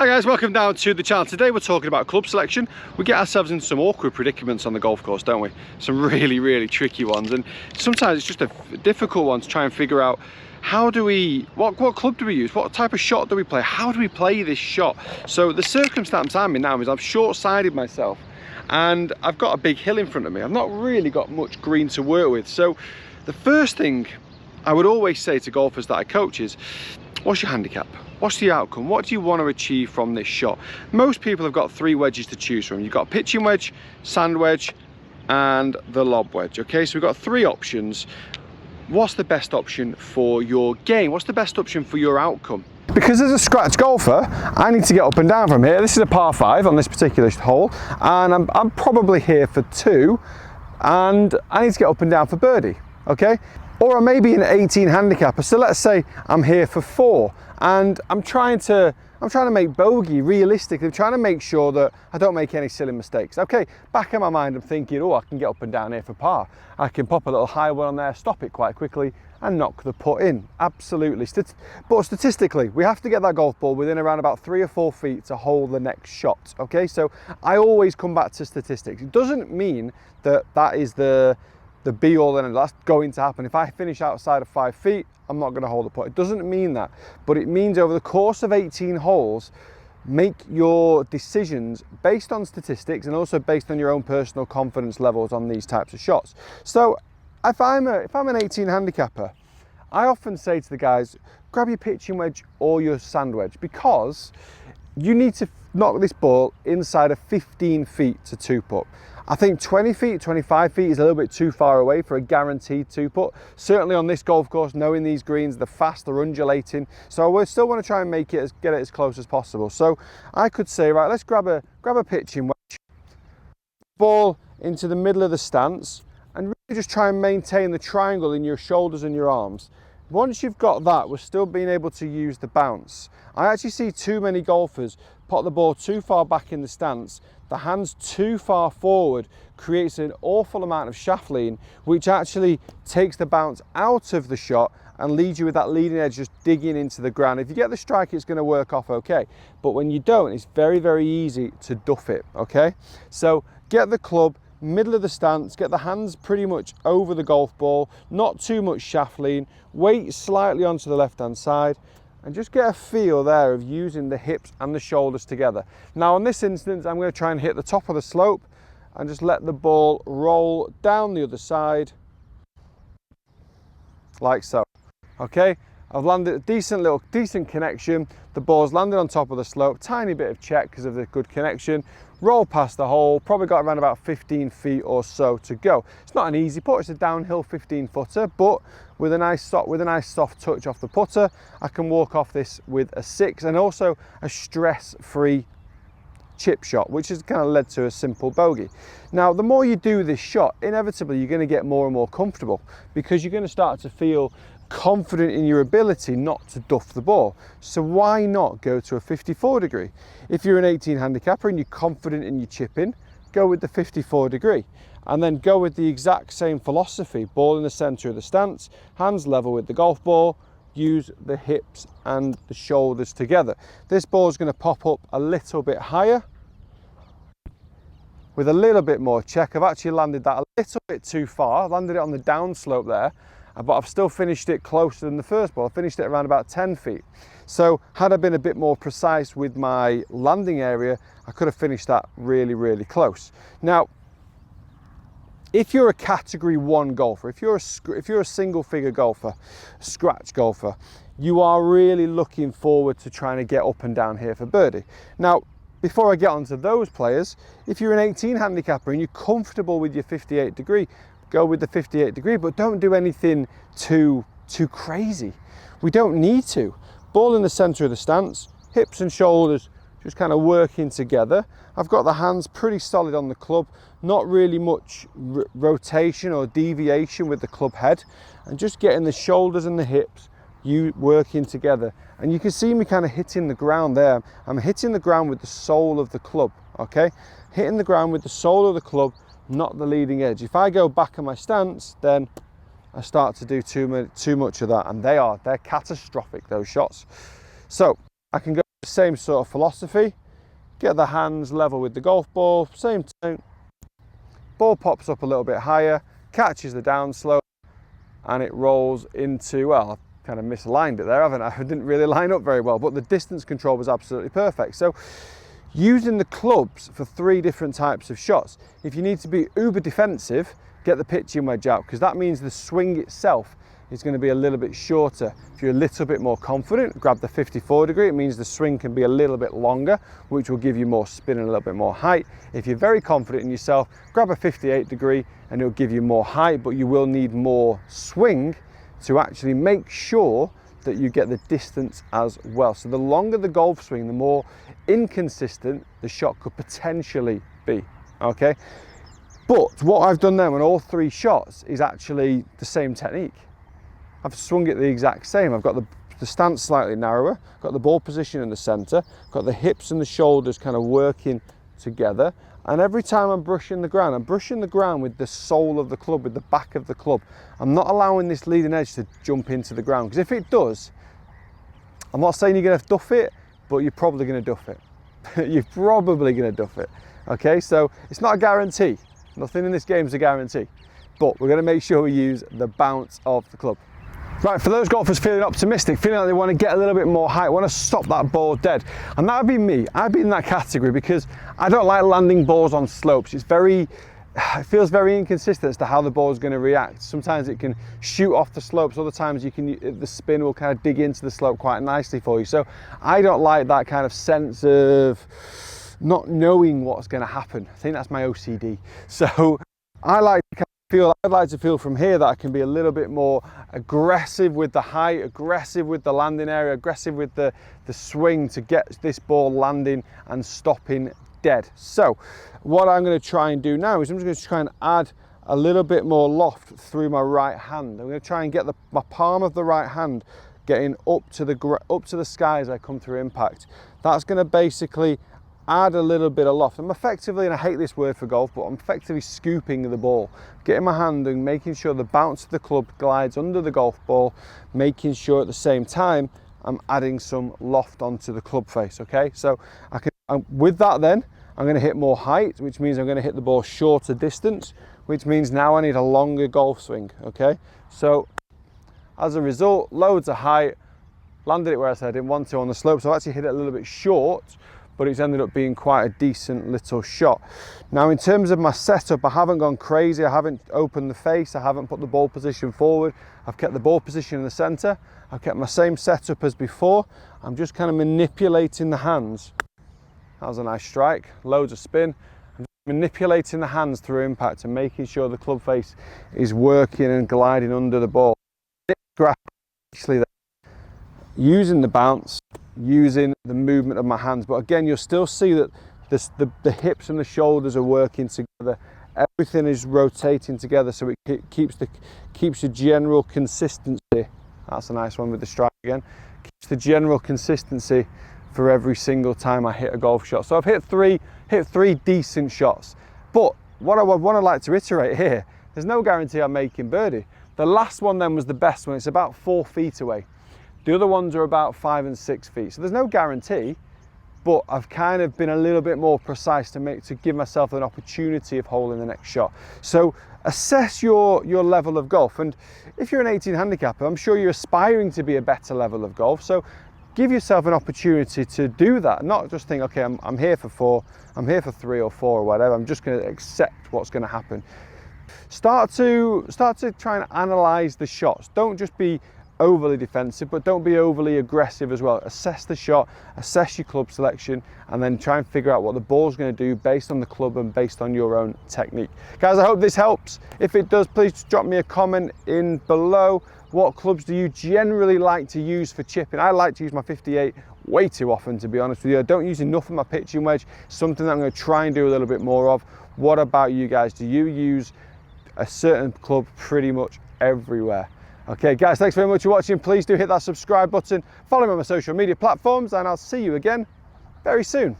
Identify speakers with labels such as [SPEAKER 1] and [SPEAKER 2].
[SPEAKER 1] Hi guys, welcome down to the channel. Today we're talking about club selection. We get ourselves into some awkward predicaments on the golf course, don't we? Some really tricky ones, and sometimes it's just a difficult one to try and figure out how do we, what club do we use, what type of shot do we play, how do we play this shot. So the circumstance I'm in now is I've short-sided myself and I've got a big hill in front of me. I've not really got much green to work with. So the first thing I would always say to golfers that I coach is, what's your handicap? What's the outcome? What do you want to achieve from this shot? Most people have got 3 wedges to choose from. You've got pitching wedge, sand wedge, and the lob wedge. Okay, so we've got 3 options. What's the best option for your game? What's the best option for your outcome? Because as a scratch golfer, I need to get up and down from here. This is a par 5 on this particular hole, and I'm probably here for 2, and I need to get up and down for birdie, okay? Or I may be an 18 handicapper, so let's say I'm here for 4, and I'm trying to make bogey realistically. I'm trying to make sure that I don't make any silly mistakes. Okay, back in my mind I'm thinking, oh, I can get up and down here for par. I can pop a little high one on there, stop it quite quickly, and knock the putt in. Absolutely. But statistically, we have to get that golf ball within around about 3 or 4 feet to hold the next shot. Okay, so I always come back to statistics. It doesn't mean that that is the be all and that's going to happen. If I finish outside of 5 feet, I'm not going to hold the putt. It doesn't mean that, but it means over the course of 18 holes, make your decisions based on statistics and also based on your own personal confidence levels on these types of shots. So if I'm an 18 handicapper, I often say to the guys, grab your pitching wedge or your sand wedge, because you need to knock this ball inside of 15 feet to 2-putt. I think 20 feet, 25 feet is a little bit too far away for a guaranteed 2-putt. Certainly on this golf course, knowing these greens, they're fast, they're undulating. So we still want to try and get it as close as possible. So I could say, right, let's grab a pitching wedge, ball into the middle of the stance, and really just try and maintain the triangle in your shoulders and your arms. Once you've got that, we're still being able to use the bounce. I actually see too many golfers pot the ball too far back in the stance. The hands too far forward creates an awful amount of shaft lean, which actually takes the bounce out of the shot and leaves you with that leading edge just digging into the ground. If you get the strike, it's going to work off okay. But when you don't, it's very easy to duff it, okay? So get the club middle of the stance, get the hands pretty much over the golf ball, not too much shaft lean, weight slightly onto the left hand side, and just get a feel there of using the hips and the shoulders together. Now in this instance, I'm going to try and hit the top of the slope and just let the ball roll down the other side like so. Okay, I've landed a decent connection. The ball's landed on top of the slope, tiny bit of check because of the good connection. Roll past the hole, probably got around about 15 feet or so to go. It's not an easy putt, it's a downhill 15-footer, but with a nice soft touch off the putter, I can walk off this with a 6 and also a stress-free chip shot, which has kind of led to a simple bogey. Now, the more you do this shot, inevitably you're going to get more and more comfortable, because you're going to start to feel confident in your ability not to duff the ball. So why not go to a 54 degree? If you're an 18 handicapper and you're confident in your chipping, go with the 54 degree, and then go with the exact same philosophy. Ball in the center of the stance, hands level with the golf ball, use the hips and the shoulders together. This ball is going to pop up a little bit higher with a little bit more check. I've actually landed that a little bit too far. I landed it on the downslope there, but I've still finished it closer than the first ball. I finished it around about 10 feet. So had I been a bit more precise with my landing area, I could have finished that really close. Now, if you're a category 1 golfer, if you're a single figure golfer, scratch golfer, you are really looking forward to trying to get up and down here for birdie. Now, before I get onto those players, if you're an 18 handicapper and you're comfortable with your 58 degree, go with the 58 degree, but don't do anything too crazy. We don't need to. Ball in the center of the stance, hips and shoulders just kind of working together. I've got the hands pretty solid on the club, not really much rotation or deviation with the club head, and just getting the shoulders and the hips working together. And you can see me kind of hitting the ground there. I'm hitting the ground with the sole of the club, okay? Hitting the ground with the sole of the club, not the leading edge. If I go back in my stance, then I start to do too much of that, and they're catastrophic, those shots. So I can go the same sort of philosophy. Get the hands level with the golf ball, same time. Ball pops up a little bit higher, catches the downslope, and it rolls into, well, I've kind of misaligned it there, haven't I? I didn't really line up very well, but the distance control was absolutely perfect. So using the clubs for 3 different types of shots. If you need to be uber defensive, get the pitching wedge out, because that means the swing itself is going to be a little bit shorter. If you're a little bit more confident, grab the 54 degree. It means the swing can be a little bit longer, which will give you more spin and a little bit more height. If you're very confident in yourself, grab a 58 degree and it'll give you more height, but you will need more swing to actually make sure that you get the distance as well. So the longer the golf swing, the more inconsistent the shot could potentially be, okay? But what I've done now on all 3 shots is actually the same technique. I've swung it the exact same. I've got the stance slightly narrower, got the ball position in the center, got the hips and the shoulders kind of working together. And every time I'm brushing the ground with the sole of the club, with the back of the club. I'm not allowing this leading edge to jump into the ground, because if it does, I'm not saying you're going to duff it, but you're probably going to duff it. You're probably going to duff it. Okay, so it's not a guarantee. Nothing in this game is a guarantee, but we're going to make sure we use the bounce of the club. Right, for those golfers feeling optimistic, feeling like they want to get a little bit more height, want to stop that ball dead, and that would be me. I'd be in that category because I don't like landing balls on slopes. It feels very inconsistent as to how the ball is going to react. Sometimes it can shoot off the slopes, other times the spin will kind of dig into the slope quite nicely for you. So I don't like that kind of sense of not knowing what's going to happen. I think that's my OCD. So I'd like to feel from here that I can be a little bit more aggressive with the height, aggressive with the landing area, aggressive with the swing to get this ball landing and stopping dead. So what I'm going to try and do now is I'm just going to try and add a little bit more loft through my right hand. I'm going to try and get my palm of the right hand getting up to the sky as I come through impact. That's going to basically add a little bit of loft. I'm effectively, and I hate this word for golf, but I'm effectively scooping the ball, getting my hand and making sure the bounce of the club glides under the golf ball, making sure at the same time I'm adding some loft onto the club face. Okay, so with that then I'm going to hit more height, which means I'm going to hit the ball shorter distance, which means now I need a longer golf swing. Okay, so as a result, loads of height, landed it where I said I didn't want to on the slope, so I actually hit it a little bit short, but it's ended up being quite a decent little shot. Now in terms of my setup, I haven't gone crazy, I haven't opened the face, I haven't put the ball position forward, I've kept the ball position in the center, I've kept my same setup as before. I'm just kind of manipulating the hands. That was a nice strike, loads of spin. I'm just manipulating the hands through impact and making sure the club face is working and gliding under the ball. Using the bounce, using the movement of my hands, but again you'll still see that the hips and the shoulders are working together. Everything is rotating together, so it keeps the general consistency. That's a nice one with the strike again. Keeps the general consistency for every single time I hit a golf shot. So I've hit three decent shots, but what I want to like to reiterate here, there's no guarantee I'm making birdie. The last one then was the best one. It's about 4 feet away. The other ones are about 5 and 6 feet. So there's no guarantee, but I've kind of been a little bit more precise to give myself an opportunity of holing the next shot. So assess your level of golf. And if you're an 18 handicapper, I'm sure you're aspiring to be a better level of golf. So give yourself an opportunity to do that. Not just think, okay, I'm here for 4, I'm here for 3 or 4 or whatever. I'm just going to accept what's going to happen. Start to try and analyze the shots. Don't just be overly defensive, but don't be overly aggressive as well. Assess the shot, assess your club selection, and then try and figure out what the ball's going to do based on the club and based on your own technique. Guys, I hope this helps. If it does, please drop me a comment in below. What clubs do you generally like to use for chipping? I like to use my 58 way too often, to be honest with you. I don't use enough of my pitching wedge, something that I'm going to try and do a little bit more of. What about you guys? Do you use a certain club pretty much everywhere? Okay guys, thanks very much for watching. Please do hit that subscribe button, follow me on my social media platforms, and I'll see you again very soon.